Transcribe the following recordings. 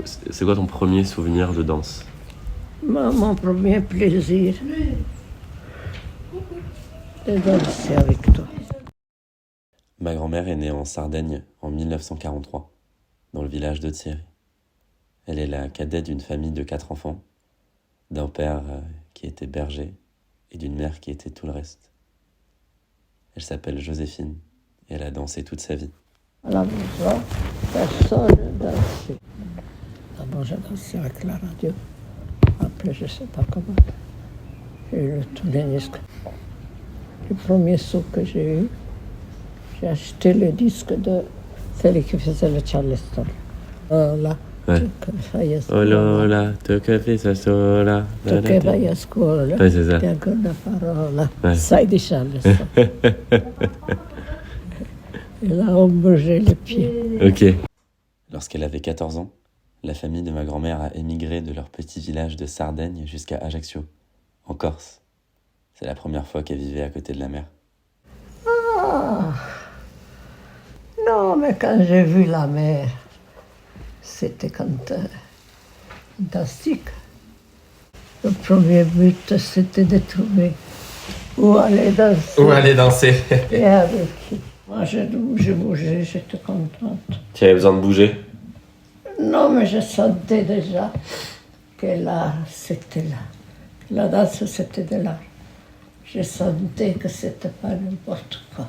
C'est quoi ton premier souvenir de danse? Mon premier plaisir de danser avec toi. Ma grand-mère est née en Sardaigne en 1943, dans le village de Thierry. Elle est la cadette d'une famille de 4 enfants, d'un père qui était berger et d'une mère qui était tout le reste. Elle s'appelle Joséphine et elle a dansé toute sa vie. À la maison, personne ne dansait. D'abord, j'ai dansé avec la radio. Après, je ne sais pas comment. J'ai eu tous les disques. Le premier sou que j'ai eu, j'ai acheté le disque de celui qui faisait le Charleston. Là. Ouais. Oh là là, tu che fai ça sola. Tu che vai a scuola. Ouais, c'est ça. Ti ancora una parola. Ouais. Sai di Charleston. Et là, on bougeait les pieds. Ok. Lorsqu'elle avait 14 ans, la famille de ma grand-mère a émigré de leur petit village de Sardaigne jusqu'à Ajaccio, en Corse. C'est la première fois qu'elle vivait à côté de la mer. Ah. Non, mais quand j'ai vu la mer, c'était fantastique. Le premier but, c'était de trouver où aller danser. Où aller danser? Et avec qui. Moi, je bougeais, j'étais contente. Tu avais besoin de bouger? Non, mais je sentais déjà que l'art, c'était là. Que la danse, c'était de l'art. Je sentais que c'était pas n'importe quoi.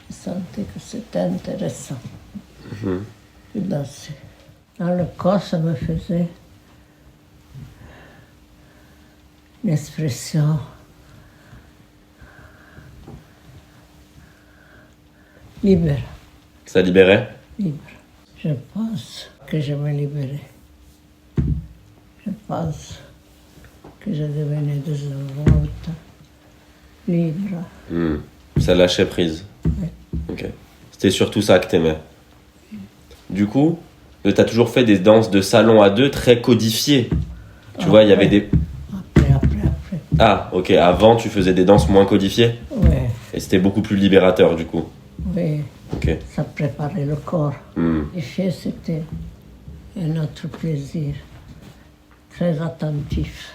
Je sentais que c'était intéressant de danser. Dans le corps, ça me faisait une expression libre. Ça libérait? Libre. Je pense que je me libérais. Je pense que je devenais désenvoûtée, libre. Ça lâchait prise. Ouais. Ok. C'était surtout ça que t'aimais. Du coup, t'as toujours fait des danses de salon à deux très codifiées. Tu vois, il y avait des... Après. Ah, ok. Avant, tu faisais des danses moins codifiées? Oui, Et c'était beaucoup plus libérateur, du coup. oui. Ok. Ça préparait le corps. Les filles, c'était un autre plaisir. Très attentif.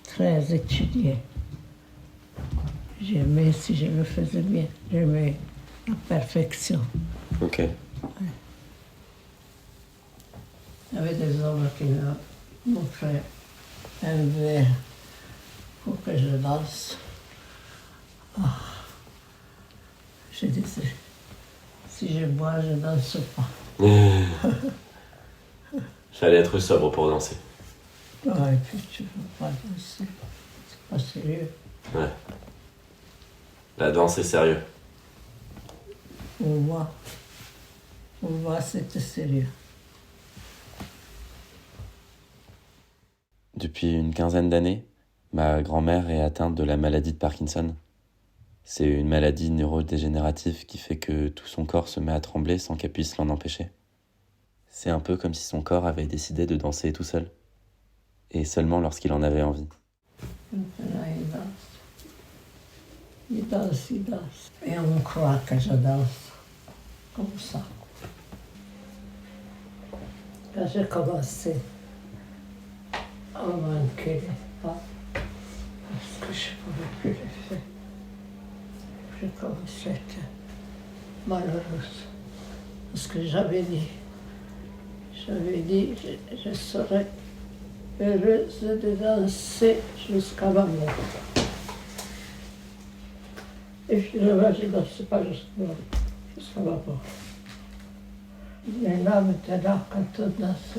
Très étudié. J'aimais si je le faisais bien. J'aimais la perfection. Ok. Il y avait des hommes qui m'offraient un verre pour que je danse. Ah. Je disais, si je bois, je ne danse pas. Fallait être sobre pour danser. Ah, et puis tu ne veux pas danser, c'est pas sérieux. Ouais. La danse est sérieux. Pour moi, c'était sérieux. Depuis une quinzaine d'années, ma grand-mère est atteinte de la maladie de Parkinson. C'est une maladie neurodégénérative qui fait que tout son corps se met à trembler sans qu'elle puisse l'en empêcher. C'est un peu comme si son corps avait décidé de danser tout seul. Et seulement lorsqu'il en avait envie. Maintenant, il danse. Et on croit que je danse comme ça. Quand j'ai commencé, on manquait les pas, parce que je ne pouvais plus les faire. J'ai commencé à être malheureuse. Parce que j'avais dit, je serais heureuse de danser jusqu'à ma mort. Et finalement, je ne dansais pas jusqu'à ma mort. Mais là, maintenant, quand on danse,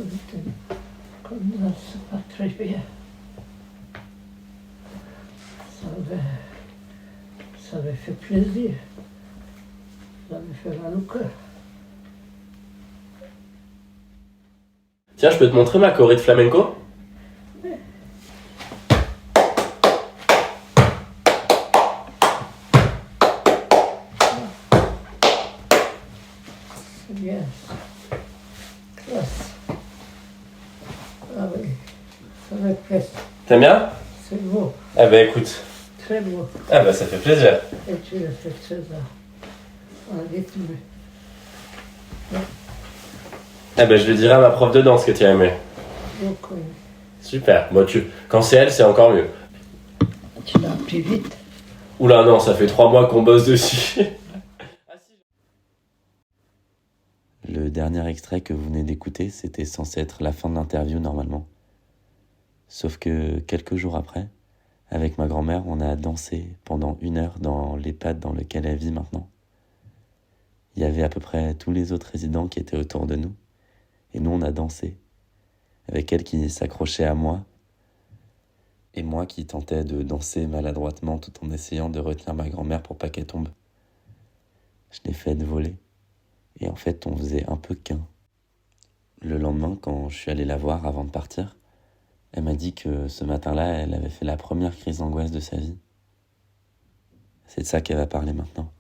qu'on ne danse pas très bien, ça me fait plaisir. Ça me fait mal au cœur. Tiens, je peux te montrer ma choré de flamenco? C'est bien. Classe. Ah oui, ça me plaît. T'aimes bien? C'est beau, Ah bah écoute. très beau. Ah bah ça fait plaisir. Et tu le fais très bien. En rythme. Eh ben, je lui dirai à ma prof de danse que tu as aimé. Beaucoup. Super. Bon, quand c'est elle, c'est encore mieux. Tu l'as appris vite. Oula, non, ça fait 3 mois qu'on bosse dessus. Le dernier extrait que vous venez d'écouter, c'était censé être la fin de l'interview normalement. Sauf que quelques jours après, avec ma grand-mère, on a dansé pendant 1 heure dans l'EHPAD dans lequel elle vit maintenant. Il y avait à peu près tous les autres résidents qui étaient autour de nous. Et nous, on a dansé, avec elle qui s'accrochait à moi, et moi qui tentais de danser maladroitement tout en essayant de retenir ma grand-mère pour pas qu'elle tombe. Je l'ai fait voler, et en fait, on faisait un peu qu'un. Le lendemain, quand je suis allé la voir avant de partir, elle m'a dit que ce matin-là, elle avait fait la première crise d'angoisse de sa vie. C'est de ça qu'elle va parler maintenant.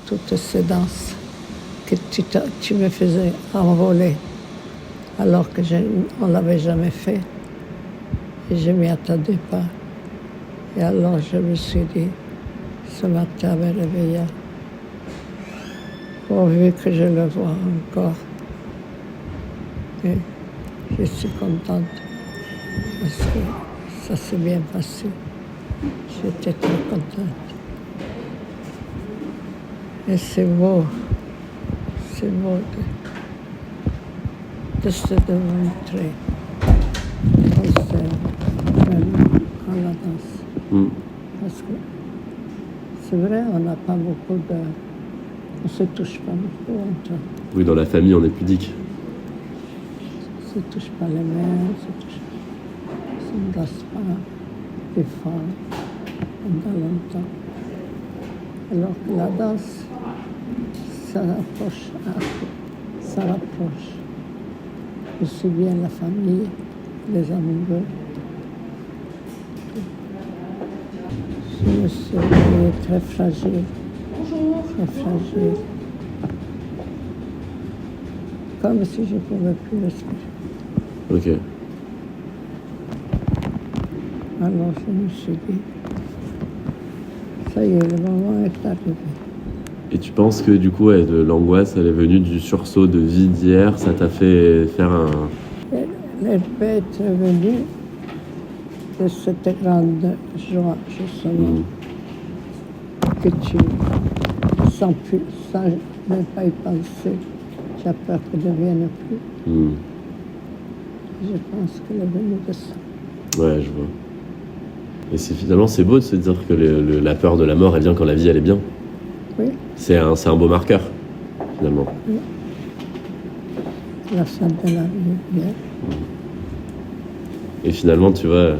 Toutes ces danses que tu me faisais envoler, alors que on ne l'avait jamais fait. Et je ne m'y attendais pas. Et alors je me suis dit, ce matin, me réveillant, pourvu que je le vois encore. Et je suis contente parce que ça s'est bien passé. J'étais très contente. Et c'est beau de se démontrer qu'on s'aime vraiment à la danse. Parce que c'est vrai, on n'a pas beaucoup de... On ne se touche pas beaucoup entre eux. Oui, dans la famille, on est pudique. On ne se touche pas les mains, on ne s'embrasse pas des fois pendant longtemps. Alors que la danse, ça rapproche aussi bien la famille, les amoureux. Je me suis réveillée très fragile. Bonjour. Très fragile. Comme si je ne pouvais plus respirer. Ok. Alors je me suis dit, ça y est, le moment est arrivé. Et tu penses que du coup, de l'angoisse, elle est venue du sursaut de vie d'hier, ça t'a fait faire un... L'épée est venue de cette grande joie, justement, que tu sens plus, sans même pas y penser. Tu as peur que ne vienne plus. Je pense qu'elle est venue de ça. Ouais, je vois. Et finalement, c'est beau de se dire que la peur de la mort, elle vient quand la vie, elle est bien. Oui. C'est un beau marqueur, finalement. Oui. La fin de la vie est bien. Et finalement, tu vois,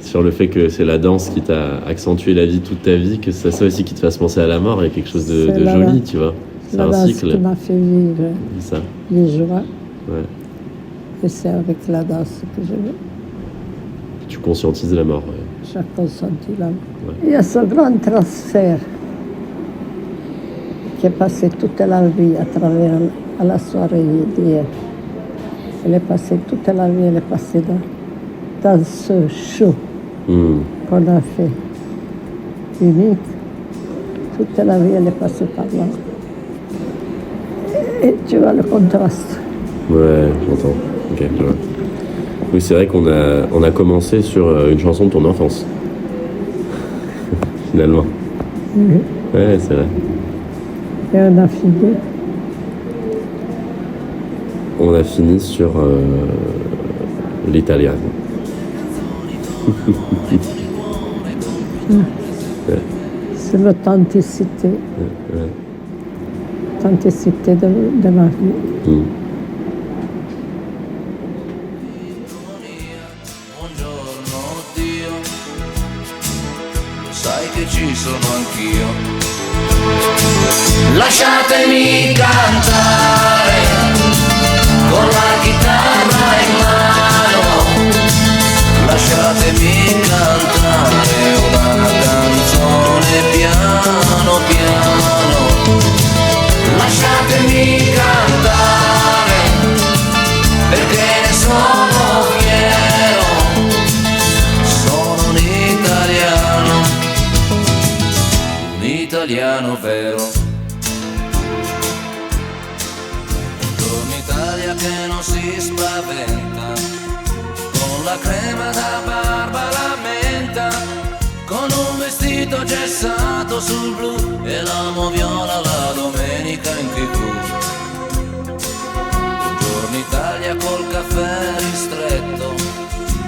sur le fait que c'est la danse qui t'a accentué la vie toute ta vie, que c'est ça aussi qui te fasse penser à la mort, il y a quelque chose de joli, tu vois. C'est un cycle. La danse qui m'a fait vivre les joies. Ouais. Et c'est avec la danse que je veux. Tu conscientises la mort. Ouais. J'ai consenti la mort. Ouais. Il y a ce grand transfert qui est passé toute la vie à travers la soirée d'hier. Elle est passée toute la vie, elle est passée dans ce show qu'on a fait. Unique. Toute la vie, elle est passée par là. Et tu vois le contraste. Ouais, j'entends. Ok, je vois. Oui, c'est vrai qu'on a commencé sur une chanson de ton enfance. Finalement. Ouais, c'est vrai. Et on a fini. On a fini sur l'italien. C'est l'authenticité. Ouais. L'authenticité de ma vie. Buongiorno Dio, sai che ci sono anch'io. Lasciatemi cantare con la chitarra in mano, lasciatemi cantare una canzone piano piano, lasciatemi cantare perché ne sono fiero, sono un italiano vero. Buongiorno Italia che non non si spaventa, con la crema da barba la menta, con un vestito gessato sul blu e l'amo viola la domenica in TV. Buongiorno Italia col caffè ristretto,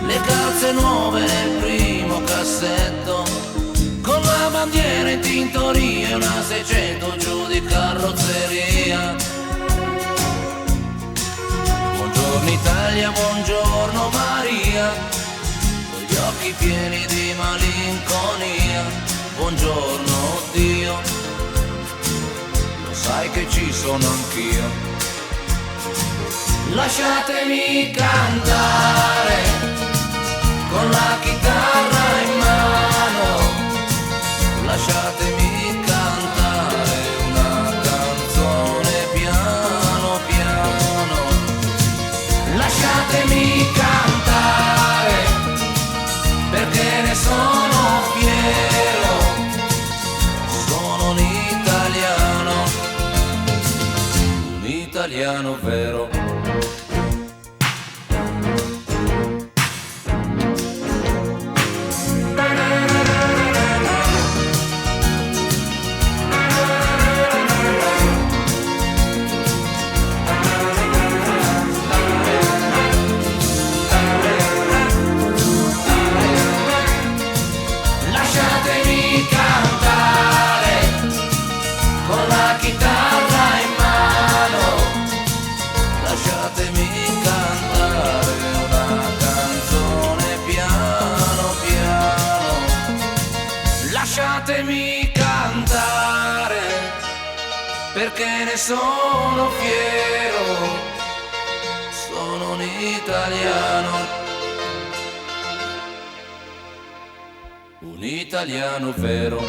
le calze nuove nel primo cassetto, con la bandiera in tintoria e una 600 giù di carrozzeria. Buongiorno Italia, buongiorno Maria, con gli occhi pieni di malinconia. Buongiorno Dio, lo sai che ci sono anch'io. Lasciatemi cantare con la chitarra in mano, lasciatemi cantare una canzone piano piano, lasciatemi cantare perché ne sono fiero, sono un italiano vero. Lasciatemi cantare con la chitarra in mano, lasciatemi cantare una canzone piano piano, lasciatemi cantare perché ne sono fiero, sono un italiano vero.